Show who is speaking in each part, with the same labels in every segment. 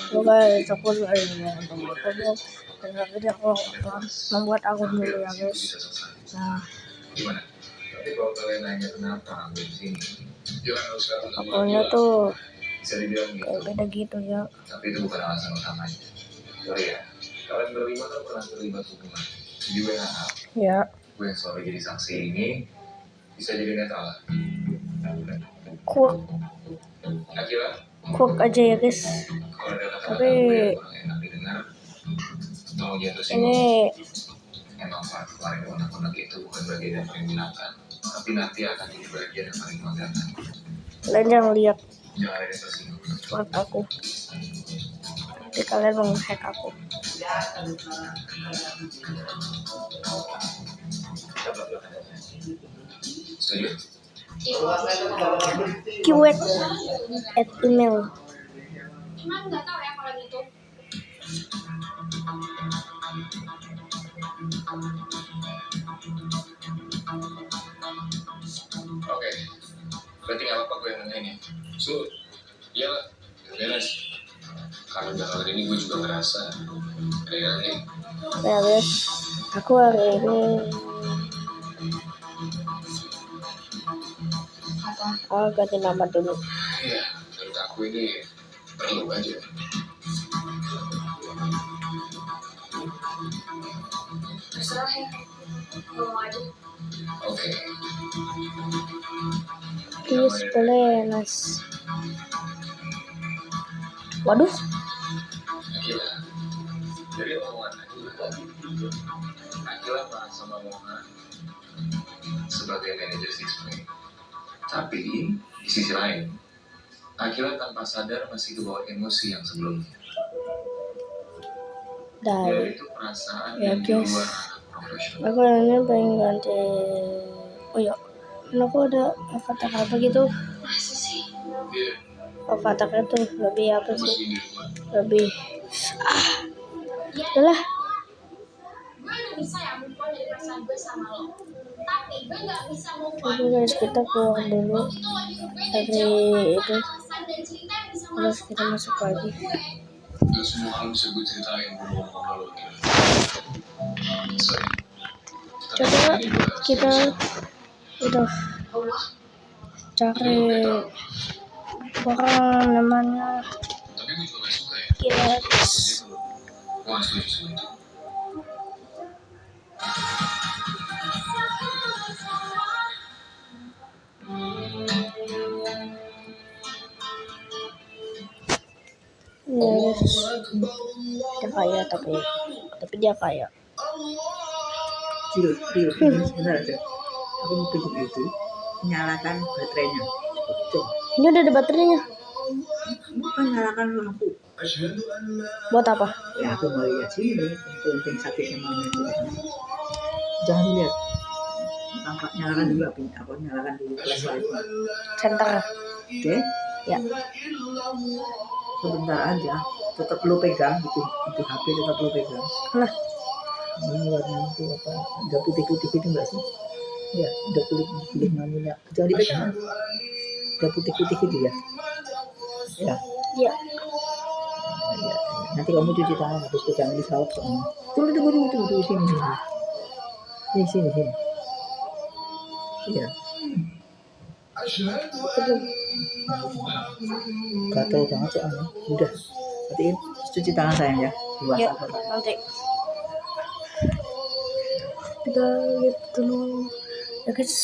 Speaker 1: Semoga aku ada yang teman-teman dan akhirnya aku membuat akun dulu ya guys. Nah,
Speaker 2: tapi kalau kalian nanya kenapa ambil di sini,
Speaker 1: akunnya tuh
Speaker 2: bisa dibilang
Speaker 1: kayak beda gitu ya.
Speaker 2: Tapi itu bukan alasan utamanya. Sorry ya, kalian berlima kan pernah terlibat hubungan di WhatsApp.
Speaker 1: Ya.
Speaker 2: Gue yang selalu jadi saksi ini bisa jadi netral.
Speaker 1: Kuak aja ya guys. Tapi ini
Speaker 2: emang paling unek-unek itu bukan bagian yang paling menyenangkan, tapi nanti akan jadi bagian yang paling menganggarkan.
Speaker 1: Kalian jangan lihat
Speaker 2: Jangan ada yang tersinggung.
Speaker 1: buat aku. Nanti kalian mau hack aku.
Speaker 2: Setuju?
Speaker 1: Keyword at email.
Speaker 3: Cuman nggak tahu ya kalau gitu.
Speaker 2: Oke, berarti nggak apa-apa gue yang nanya ini. So, ya beres. Karena belakangan ini gue juga ngerasa ada yang aneh.
Speaker 1: Ya guys, aku hari ini ganti nama dulu.
Speaker 2: Iya, menurut aku ini perlu aja.
Speaker 3: Terserah ya. Mau aja.
Speaker 2: Oke.
Speaker 1: Please boleh mas. Waduh.
Speaker 2: Akila, dari omongan Akila merasa Moha sebagai manajer Sixpack. Tapi di sisi lain, Akila tanpa sadar masih kebawa emosi yang sebelumnya.
Speaker 1: Dan
Speaker 2: yaitu perasaan
Speaker 1: ya
Speaker 2: yang di
Speaker 1: guys,
Speaker 2: luar profesional.
Speaker 1: aku ini pengen ganti. Oh ya, kenapa ada avatar apa gitu?
Speaker 3: Masa sih?
Speaker 2: Iya.
Speaker 1: Avatarnya tuh lebih apa sih?
Speaker 2: Emosi di luar.
Speaker 1: Lebih adalah
Speaker 3: Gue udah bisa ya move on dari perasaan gue sama lo. Tapi gue gak bisa move on.
Speaker 1: Oke guys, kita keluar dulu dari itu.
Speaker 3: Alasan dan cerita yang bisa
Speaker 1: Terus kita masuk lagi.
Speaker 2: Gak semua hal bisa gue ceritain ngomong sama lo. Sorry.
Speaker 1: Coba kita udah cari orang namanya
Speaker 2: Tapi gue juga gak suka ya.
Speaker 1: Kilat.
Speaker 2: Gue gak setuju sama itu.
Speaker 1: Ya guys, dia kaya tapi dia kaya.
Speaker 4: Rio, ini sebentar aja. Aku mau tutup itu, nyalakan baterainya. Cuk.
Speaker 1: Ini udah ada baterainya.
Speaker 4: Bukan nyalakan lampu.
Speaker 1: Buat apa?
Speaker 4: Ya aku mau lihat sini, penting sakitnya mau lihat. Jangan dilihat. Angkat nyalakan dulu apinya. Aku nyalakan dulu flashlight.
Speaker 1: Center.
Speaker 4: Oke?
Speaker 1: Ya.
Speaker 4: Sebentar aja. Tetap lo pegang gitu. Itu HP tetap lo pegang.
Speaker 1: Nah,
Speaker 4: ini warnanya itu apa? Ada putih-putih itu enggak sih? Ya, ada kulit manunya. Jangan dipegang. Ada putih-putih itu ya. Ya.
Speaker 1: ya.
Speaker 4: Ya. Nanti kamu cuci tangan habis pegang di salep soalnya. Tunggu sini. Sini. Iya. Gatel banget soalnya. Udah. Matiin. Cuci tangan sayang ya.
Speaker 1: Ya, nanti. Kita lihat dulu ya guys.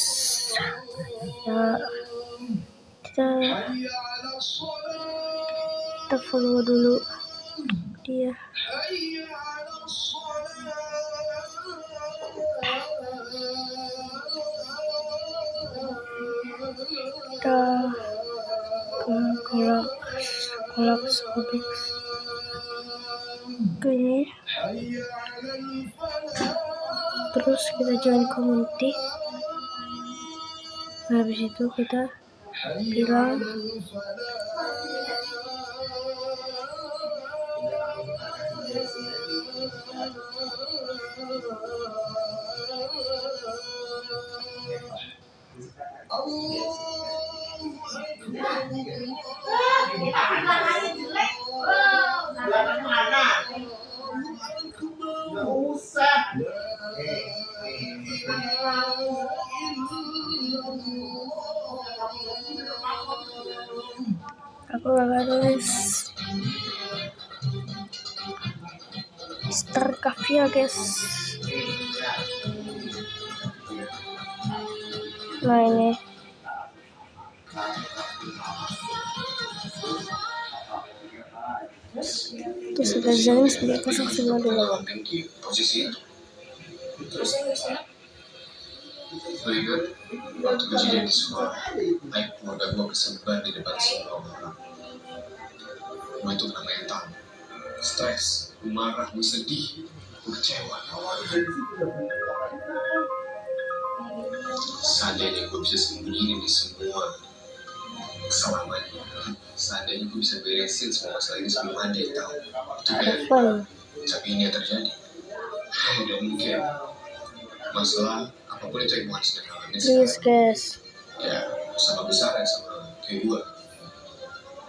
Speaker 1: Ya, kita follow dulu dia. Kita ke kolak sobek ini. Terus kita join community. Nah, habis itu kita bilang guys. Star Kafia guys. Nah ini terus ada James 909 dulu.
Speaker 2: Tinggi posisi itu.
Speaker 3: Terus yang di sana
Speaker 2: Gue ingat waktu kejadian di sekolah, naik keluarga gue kesebar di depan semua orang. Gue itu kena mental, stres, gue marah, gue sedih, gue kecewa. Seandainya gue bisa sembunyiin ini semua keselamanya, seandainya gue bisa beresin semua masalah ini sebelum ada yang tahu, itu biarin. Tapi ini yang terjadi. Dan mungkin masalah apapun itu yang gue sedang alami
Speaker 1: Please guys.
Speaker 2: ya sama besar ya sama kayak gue,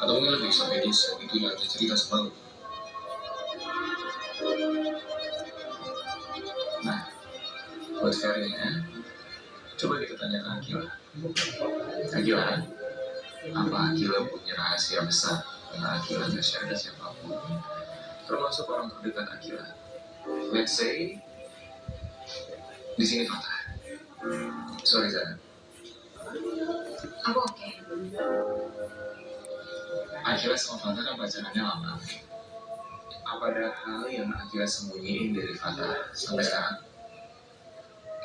Speaker 2: atau mungkin lebih sampai Nisa itu yang ada cerita sama lu. Nah, buat sekarang ya, coba kita tanya ke Akila. Akila, apa Akila punya rahasia besar yang Akila gak share ke siapapun, termasuk orang terdekat Akila? Let's say di sini Fatah. Sorry Zara.
Speaker 3: aku oke.
Speaker 2: Akila sama Fatah kan pacarannya lama. Apa ada hal yang Akila sembunyiin dari Fatah sampai sekarang?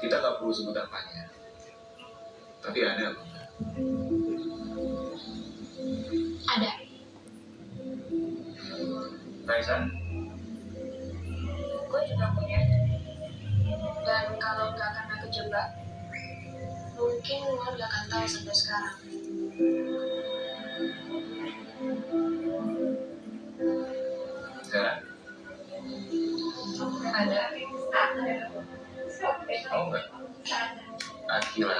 Speaker 2: Kita gak perlu sebut apanya, tapi ada apa enggak?
Speaker 3: Ada.
Speaker 2: Raisa,
Speaker 3: Gue juga punya. Dan kalau nggak karena kejebak, mungkin gue nggak akan tahu sampai sekarang.
Speaker 2: Zara,
Speaker 3: Ada.
Speaker 2: mau nggak? Akila,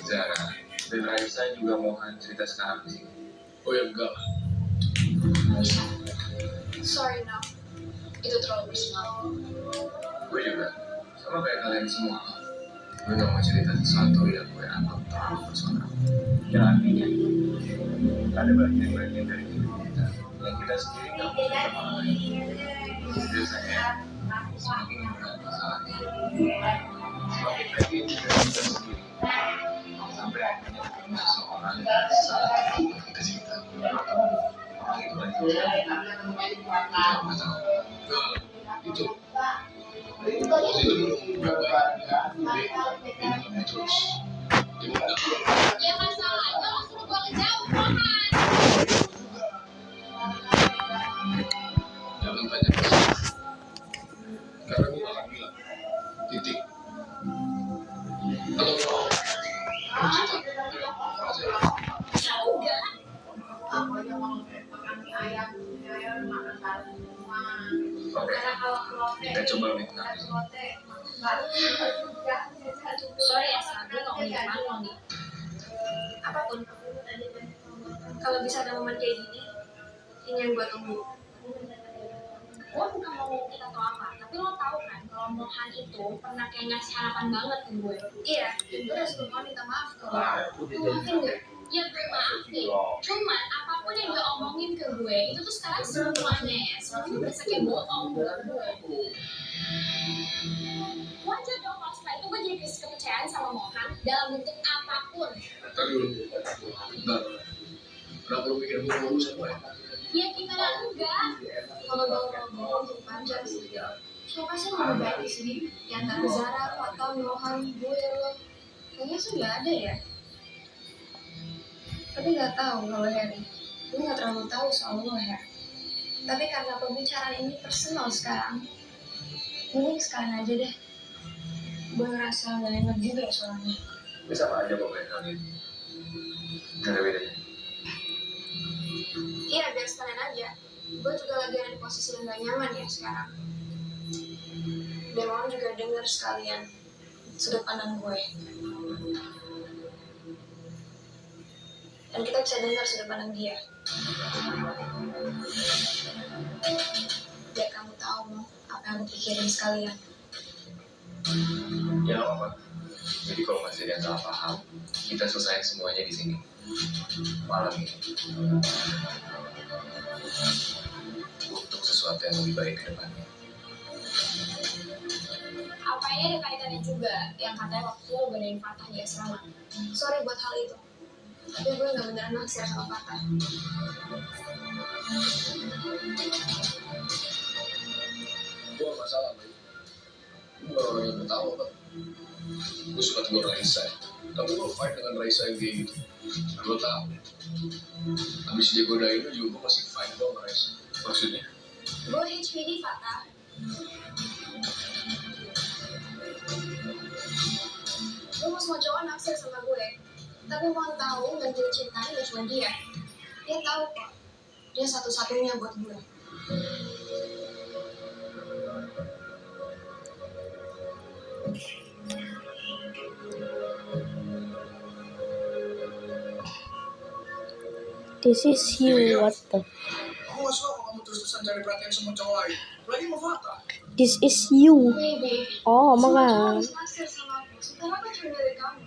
Speaker 2: Zara, dan Raisa juga mau cerita sekarang di sini. Oh ya enggak.
Speaker 3: Bisa. Sorry no. Itu terlalu personal.
Speaker 2: Gue juga, sama kayak kalian semua. Gue gak mau cerita sesuatu yang gue anggap terlalu personal. Ya artinya, ada bagian-bagian dari hidup kita yang kita sendiri gak mau cerita sama orang lain. Biasanya, semakin berat masalahnya, semakin bagian dari kita sendiri. Sampai akhirnya ketemu seseorang saat kita cerita. Orang itu lagi kita nggak tahu. Itu terus
Speaker 3: Ya masalahnya lo suruh gue kejauhan.
Speaker 2: jangan banyak karena gue bakal bilang titik atau mau cerita aja.
Speaker 3: Ya udah.
Speaker 2: Oke, kita coba lebih tenang.
Speaker 3: Sorry ya, Sa, gue gak mau gimana lo nih. Apapun, kalau bisa ada momen kayak gini, ini yang gue tunggu. Gue bukan mau ngungkit atau apa, tapi lo tau kan kalau Mohan itu pernah kayak ngasih harapan banget ke gue. Iya, gue udah sebelumnya minta maaf ke lo. Lo maafin gak? Ya gue maafin, cuman apapun yang dia omongin ke gue, itu tuh sekarang semuanya berasa kayak bohong buat gue. Wajar dong kalau setelah itu gue jadi krisis kepercayaan sama Mohan dalam bentuk apapun.
Speaker 2: Ntar dulu, bentar. Kenapa lu mikir gue ngomong sama ya?
Speaker 3: Ya gimana enggak? Kalau ngomong untuk panjang sih. Siapa sih yang lebih baik di sini? Di antara Zara, Fatah, Mohan, gue, lo. Kayaknya sih nggak ada ya. Tapi nggak tahu kalau Harry. Gue nggak terlalu tahu soal lo, Harry. Tapi karena pembicaraan ini personal sekarang, mending sekarang aja deh. Gue ngerasa gak enak juga soalnya.
Speaker 2: Bisa apa aja pokoknya kali ini. Gak ada bedanya.
Speaker 3: Iya, biar sekalian aja. Gue juga lagi ada di posisi yang gak nyaman ya sekarang. Dan orang juga denger sekalian sudut pandang gue. Dan kita bisa dengar sudut pandang dia. Biar kamu tahu apa yang aku pikirin sekalian.
Speaker 2: Ya apa? Jadi kalau masih ada yang salah paham, kita selesaiin semuanya di sini malam ini untuk sesuatu yang lebih baik ke depannya.
Speaker 3: Apanya ada kaitannya juga yang katanya waktu lo benerin Fatah di asrama. Sorry buat hal itu, tapi gue gak beneran naksir sama Fatah.
Speaker 2: Gue gak masalah, Bay. Gue bukan orang yang bertawa, Pak. Gue suka tegur Raisa, tapi gue fight dengan Raisa yang kayak gitu. Gue tahu. Habis dia godain lu juga gue masih fight dong sama Raisa. Maksudnya?
Speaker 3: Gue HPD Fatah. Gue mau semua cowok naksir sama gue, tapi mau tahu ganti cintanya gak cuma dia. Dia tahu kok, dia satu-satunya buat gue.
Speaker 1: This is you, what the?
Speaker 2: Aku gak suka kalau kamu terus-terusan cari perhatian sama cowok lain. Lagi mau Fatah.
Speaker 1: This is you.
Speaker 3: Baby,
Speaker 1: Oh my
Speaker 3: semua cowok
Speaker 1: god.
Speaker 3: harus naksir sama aku. Sekarang kan cuma dari kamu.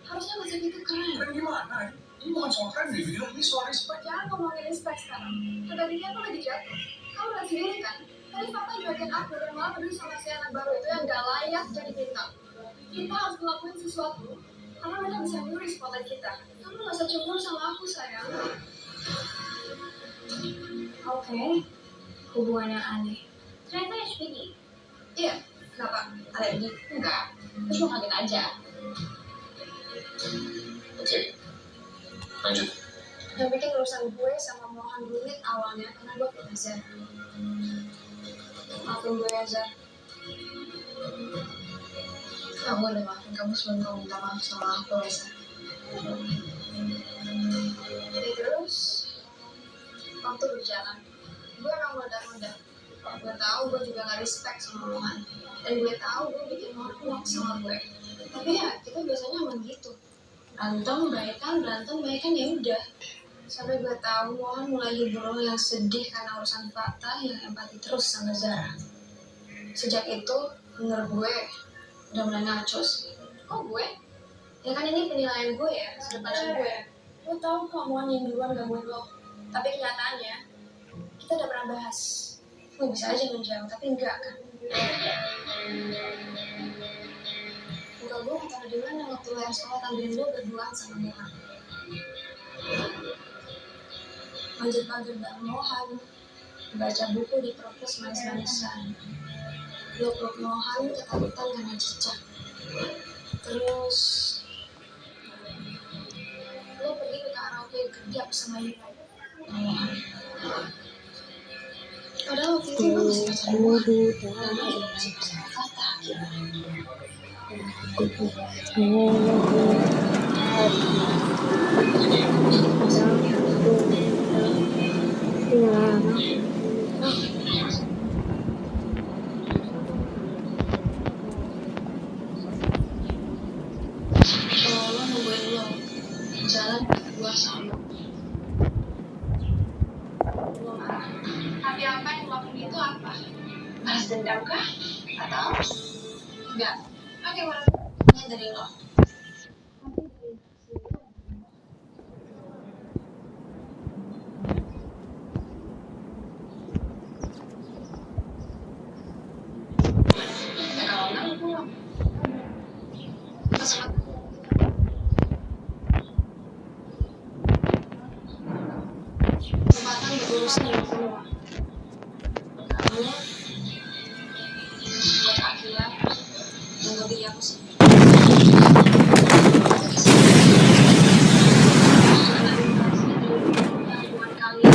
Speaker 3: Harusnya gak segitu keren.
Speaker 2: Keren gimana? Ini bukan soal keren, Bibi. Ini soal respect.
Speaker 3: Jangan ngomongin respect sekarang. Tadinya aku lagi jatuh. Kamu lihat sendiri kan? Tadi Papa juakin aku dan malah peduli sama si anak baru itu yang gak layak jadi bintang. Kita harus ngelakuin sesuatu karena mereka bisa nyuri spotlight kita. Kamu gak usah cemburu sama aku, sayang. Oke, hubungan yang aneh. Ternyata HPD. Iya, kenapa? Alergi? Enggak. Terus mau kaget aja.
Speaker 2: Oke. Lanjut.
Speaker 3: Yang bikin urusan gue sama Mohan rumit awalnya karena gue punya Zar. Maafin gue ya, Zar. Kamu udah maafin kamu sebelum kamu minta maaf sama aku, Reza. Ya terus, waktu berjalan, gue emang meledak-meledak. Gue tahu gue juga gak respect sama Mohan. Dan gue tahu gue bikin Mohan muak sama gue. Tapi ya, kita biasanya emang gitu. Berantem baikan ya udah. Sampai gue tahu Mohan mulai hibur yang sedih karena urusan Fatah yang empati terus sama Zara. Sejak itu, menurut gue, udah mulai ngaco sih. Kok gue? Ya kan ini penilaian gue ya, sudut pandang gue. Lo tau kok Mohan yang duluan gangguin lo. Tapi kenyataannya, kita udah pernah bahas. Lo bisa aja menjauh, tapi enggak kan? Enggak, gue gak tahu di mana waktu lo yang sekolah tampilin lo berduaan sama Mohan. Manjat-manjat bareng Mohan, baca buku di perpus manis-manisan. Lo peluk Mohan ketakutan karena cicak. Terus lo pergi ke karaoke kerja sama Mohan. Padahal waktu itu gue masih pacaran Mohan. Fatah. Lo nungguin lo jalan berdua sama lo marah. Tapi apa yang lo lakuin itu apa? Balas dendam kah? Atau enggak? Oke, malah dari lo. Kesempatan berurusan yang semua. Kamu buat Akila dan lebih aku sendiri. Hubungan kalian.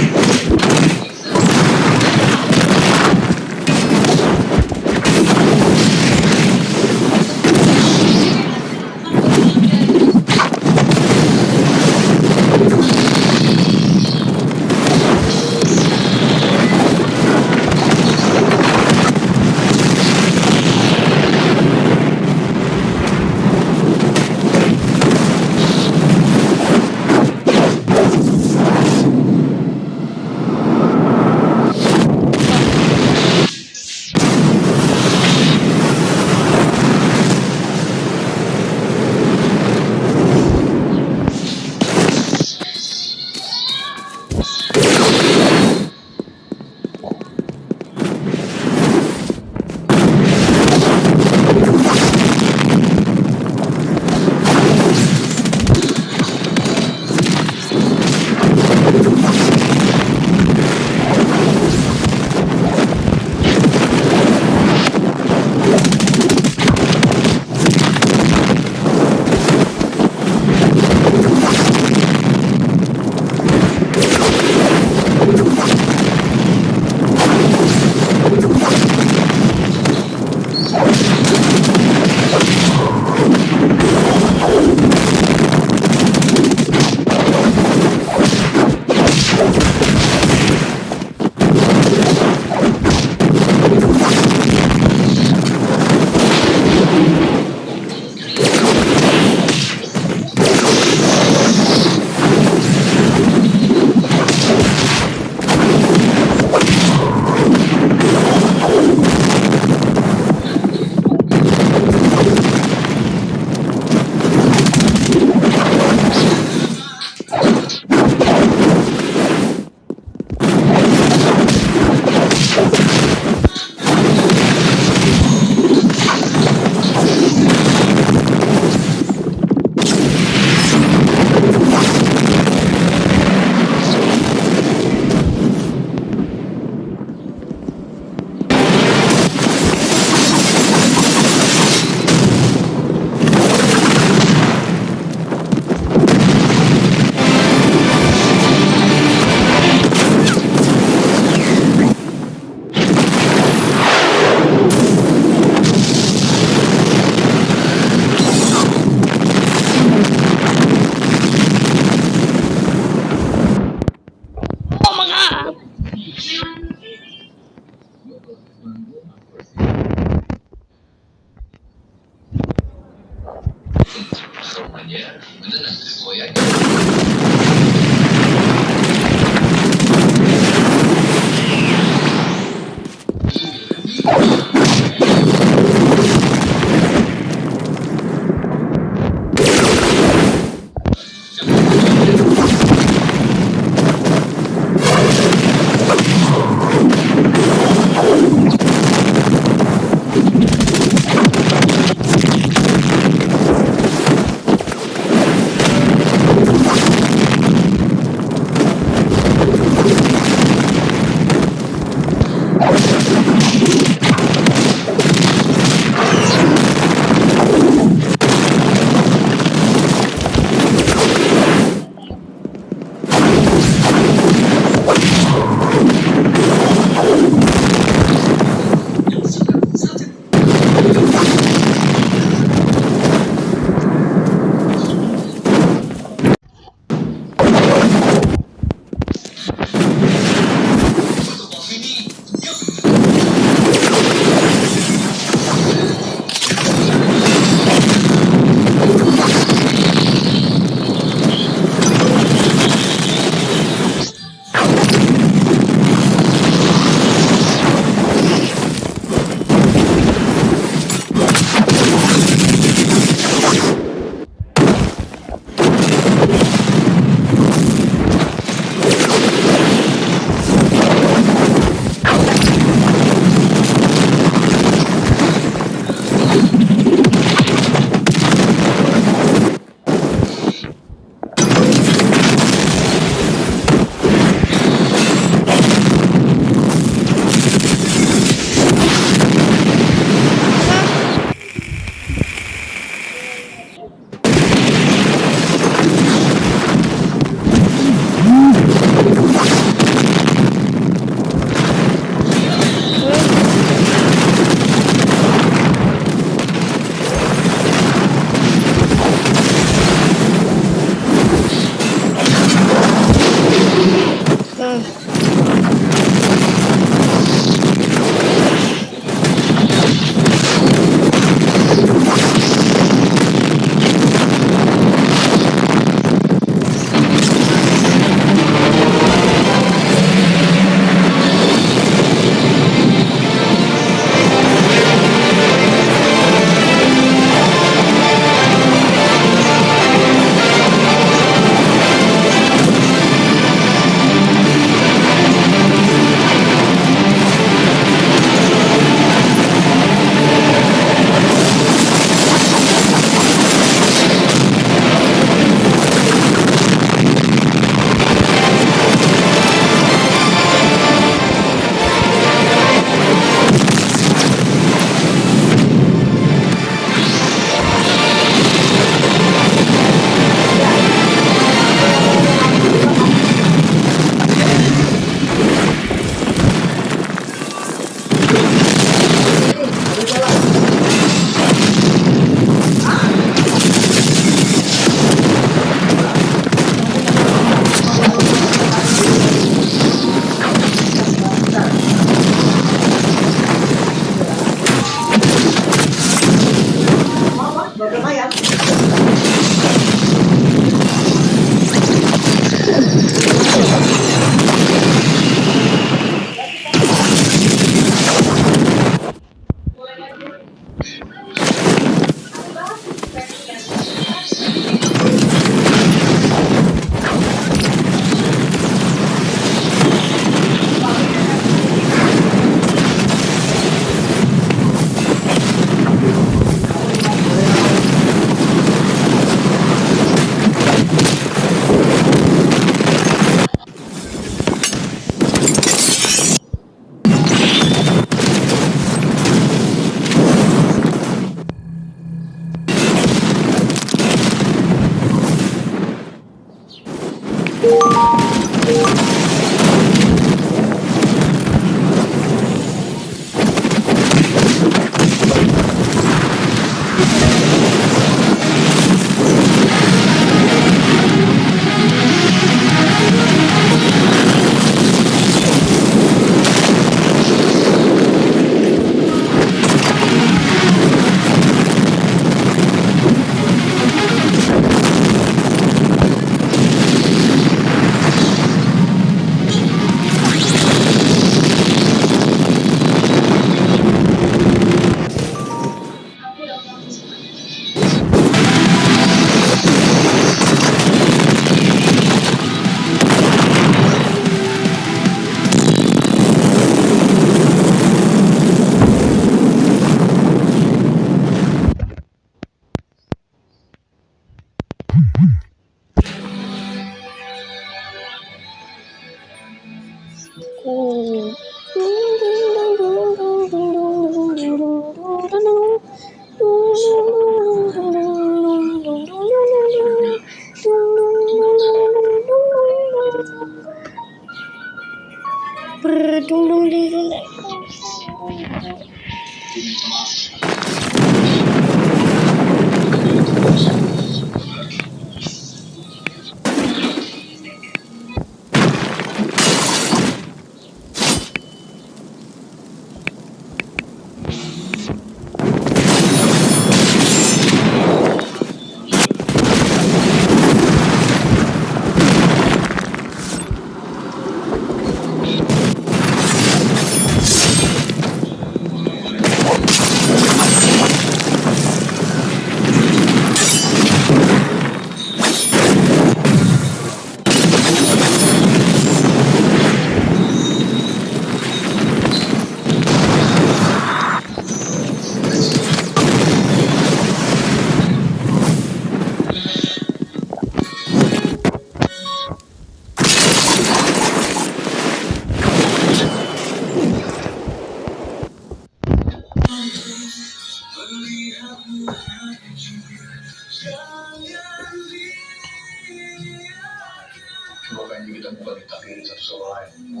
Speaker 2: Cuma kayaknya kita bukan ditakdirin satu sama lain.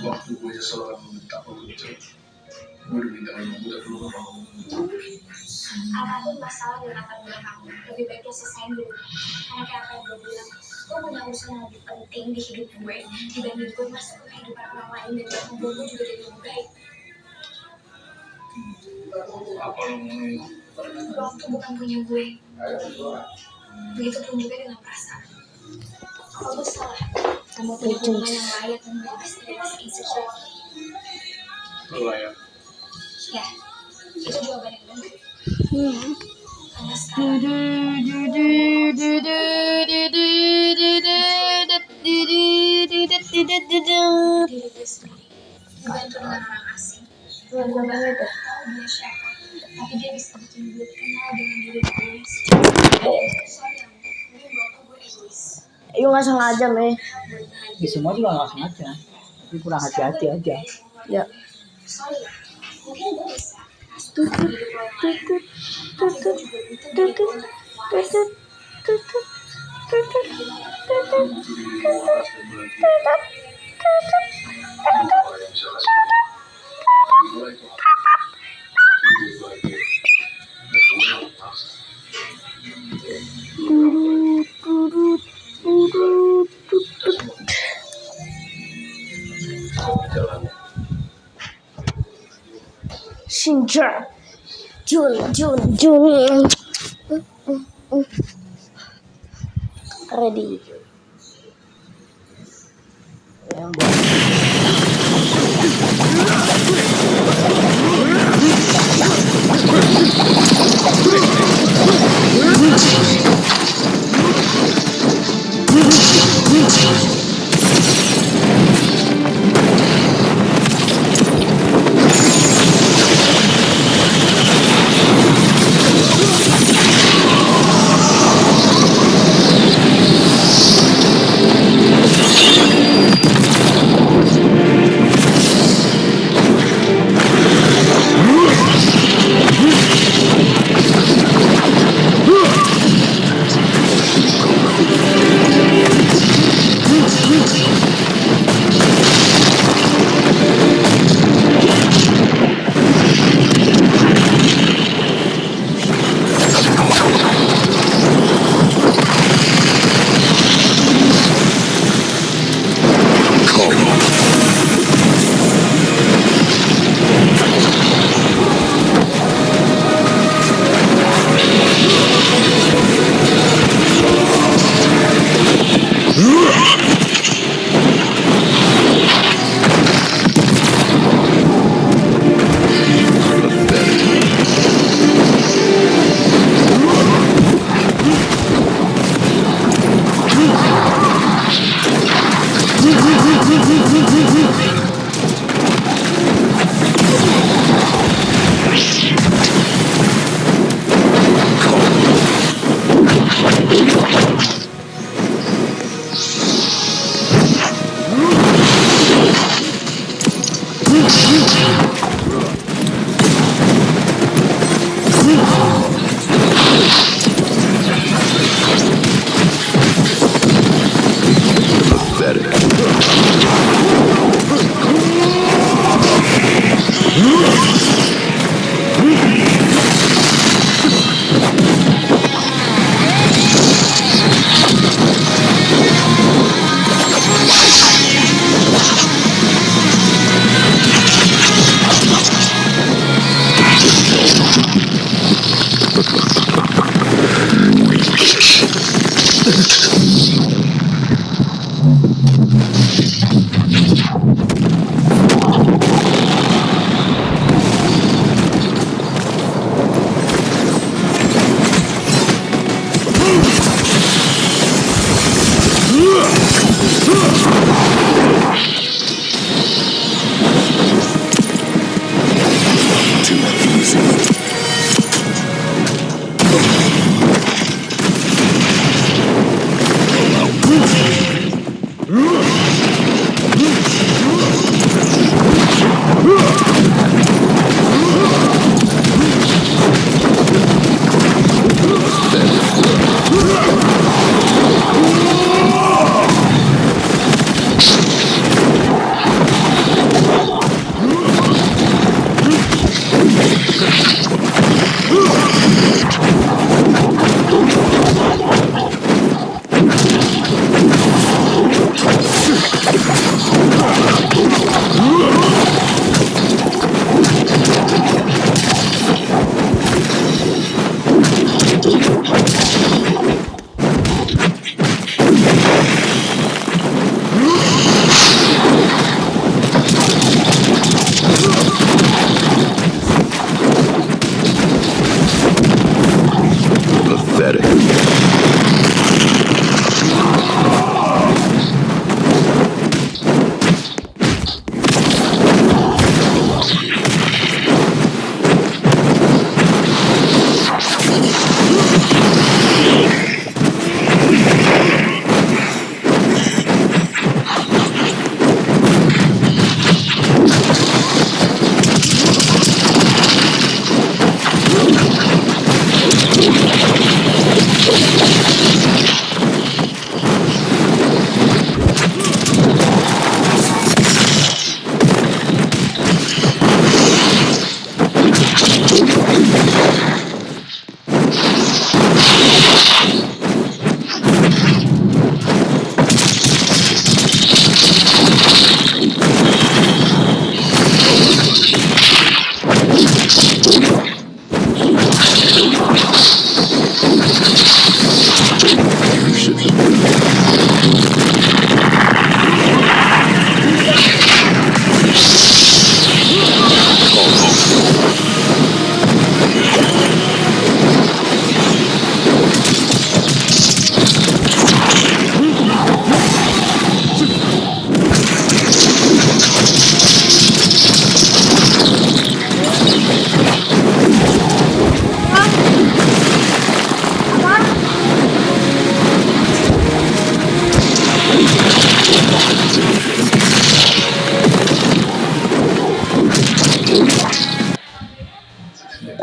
Speaker 2: Waktu gue seseorang membentak lo gitu, gue udah minta lo udah dulu ke mau.
Speaker 3: Apapun masalah dengan latar belakang kamu, lebih baik lo selesain dulu. Karena kayak apa yang gue bilang, gue punya urusan yang lebih penting di hidup gue dibanding gue masuk ke kehidupan orang lain dan yang membuat gue juga jadi lebih baik.
Speaker 2: Apa lo mau?
Speaker 3: Waktu bukan punya gue. Begitupun juga dengan perasaan. Kalau gue salah, kamu punya hubungan yang layak dan bebas dari rasa insecure.
Speaker 2: Lo layak.
Speaker 3: Ya, itu jawaban yang benar. Karena sekarang diri gue sendiri dibantu dengan orang asing. Gue bahkan gak tahu dia siapa, tapi dia bisa bikin gue kenal dengan diri gue. Sorry ya, mungkin gue egois.
Speaker 1: Ayo nggak sengaja meh.
Speaker 4: Ya, semua juga nggak sengaja, tapi kurang hati-hati aja.
Speaker 1: Ya.
Speaker 3: Sorry ya, mungkin gue bisa masuk ke hidup lo yang lain, tapi gue juga butuh diri gue untuk waras.
Speaker 1: Shinja, Jun. Ready. Yang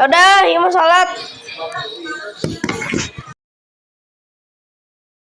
Speaker 1: Yaudah, ya mau sholat.